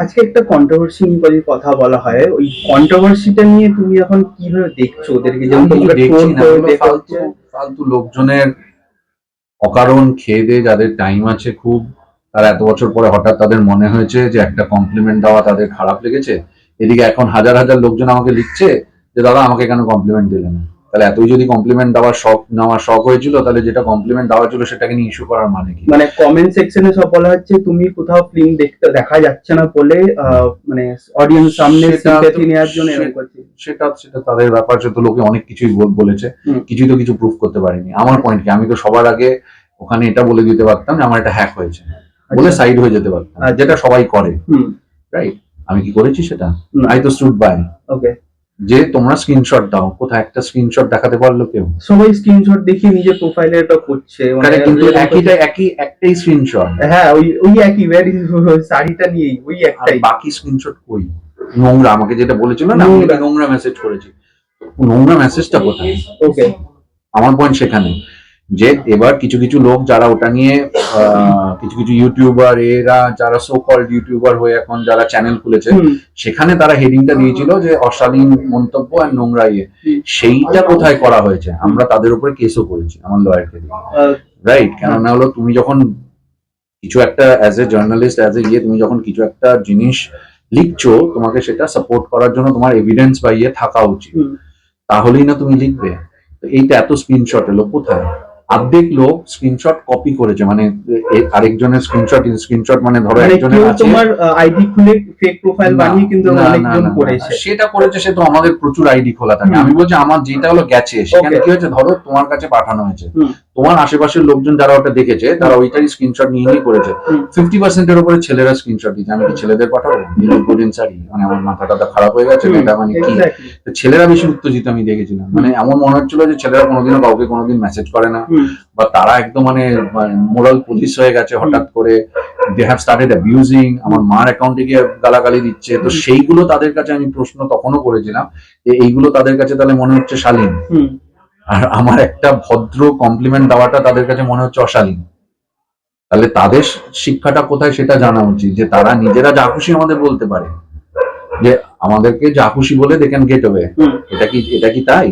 আজকে একটা কন্ট্রোভার্সি নিয়ে কথা বলা হয়, ওই কন্ট্রোভার্সিটা নিয়ে তুমি এখন কিভাবে দেখছো ওদেরকে? যেমন তোমরা দেখছি ট্রোল না, করে ওগুলো দেখাচ্ছে। ফালতু লোকজনের অকারণ খেয়ে দিয়ে, যাদের টাইম আছে খুব, তারা এত বছর পরে হঠাৎ তাদের মনে হয়েছে যে একটা কমপ্লিমেন্ট দেওয়া তাদের খারাপ লেগেছে। এদিকে এখন হাজার হাজার লোকজন আমাকে লিখছে যে দাদা আমাকে কেন কমপ্লিমেন্ট দিলে না। তাহলে এতই যদি কমপ্লিমেন্ট দেওয়ার শখ হয়েছিল, তাহলে যেটা কমপ্লিমেন্ট দেওয়া ছিল সেটাকে নিয়ে ইস্যু করার মানে কি? মানে কমেন্ট সেকশনে সব বলা হচ্ছে তুমি কোথাও ফিল্ম দেখা যাচ্ছে না বলে মানে অডিয়েন্স সামনে সিম্প্যাথি নেওয়ার জন্য এরকম করছে। সেটা সেটা তাদের ব্যাপার। সে তো লোকে অনেক কিছুই বলেছে, কিছুই তো কিছু প্রুফ করতে পারিনি। আমার পয়েন্ট কি, আমি তো সবার আগে ওখানে এটা বলে দিতে পারতাম যে আমার এটা হ্যাক হয়েছে, বলে সাইড হয়ে যেতে পারতাম, যেটা সবাই করে, রাইট? আমি কি করেছি সেটা? আই তো স্টুড বাই। ওকে, যে তোমরা স্ক্রিনশট দাও, কোথায় একটা স্ক্রিনশট দেখাতে পারলো কেউ? সবাই স্ক্রিনশট দেখিয়ে নিজের প্রোফাইলে এটা করছে, কিন্তু একটাই স্ক্রিনশট। হ্যাঁ, ওই ওই একই শাড়িটা নিয়েই ওই একটাই। বাকি স্ক্রিনশট কই? নোংরা, আমাকে যেটা বলেছিল না, নোংরা মেসেজ করেছি। নোংরা মেসেজটা কোথায়? ওকে, আমার পয়েন্ট সেখানে যে এবার কিছু কিছু লোক যারা ওটা নিয়ে কিছু কিছু ইউটিউবার, এরা যারা সো কল্ড ইউটিউবার হয়ে এখন যারা চ্যানেল খুলেছে, সেখানে তারা হেডিংটা দিয়েছিল যে অশালীন মন্তব্য আর নোংরা ইয়ে। সেইটা কোথায় করা হয়েছে? আমরা তাদের উপরে কেসও করেছি আমার লয়ারকে দিয়ে, রাইট? কেননা হলো তুমি যখন কিছু একটা as a journalist, as a তুমি যখন কিছু একটা জিনিস লিখছো, তোমাকে সেটা সাপোর্ট করার জন্য তোমার এভিডেন্স বা ইয়ে থাকা উচিত, তাহলেই না তুমি লিখবে। এইটা এত স্ক্রিনশট এলো কোথায়? অর্ধেক লোক স্ক্রিনশট কপি করেছে, মানে আরেকজনের স্ক্রিনশট মানে ধরো একজনের আছে, তোমার আইডি খুলে ফেক প্রোফাইল বানিয়ে কিন্তু অনেকজন করেছে। সেটা করেছে, সে তো আমাদের প্রচুর আইডি খোলা থাকে। আমি বলছি আমার যেটা হলো গেছে, সেখানে কি হয়েছে, ধরো তোমার কাছে পাঠানো হয়েছে, তোমার আশেপাশের লোকজন যারা ওটা দেখেছে তারা ওইটারই স্ক্রিনশট নিয়ে করেছে। 50% এর উপরে ছেলেরা স্ক্রিনশট দিচ্ছে। আমি কি ছেলেদের পাঠাবো? মানে আমার মাথাটা খারাপ হয়ে গেছে, এটা মানে কি? ছেলেরা বেশি উত্তেজিত আমি দেখেছিলাম, মানে এমন মনে হচ্ছিল যে ছেলেরা কোনোদিনও কাউকে কোনোদিন মেসেজ করে না, বা তারা একদম মানে মোরাল পুলিশ হয়ে গেছে হঠাৎ করে। দে হ্যাভ স্টার্টেড অ্যাবিউজিং, আমার মার অ্যাকাউন্টে গিয়ে গালাগালি দিচ্ছে। তো সেইগুলো তাদের কাছে আমি প্রশ্ন তখনও করেছিলাম যে এইগুলো তাদের কাছে তাহলে মনে হচ্ছে শালীন, আর আমার একটা ভদ্র কমপ্লিমেন্ট দেওয়াটা তাদের কাছে মনে হচ্ছে অশালীন। তাহলে তাদের শিক্ষাটা কোথায় সেটা জানা উচিত, যে তারা নিজেরা যা খুশি আমাদের বলতে পারে, যে আমাদেরকে যা খুশি বলে দে ক্যান গেট অ্যাওয়ে। এটা কি তাই?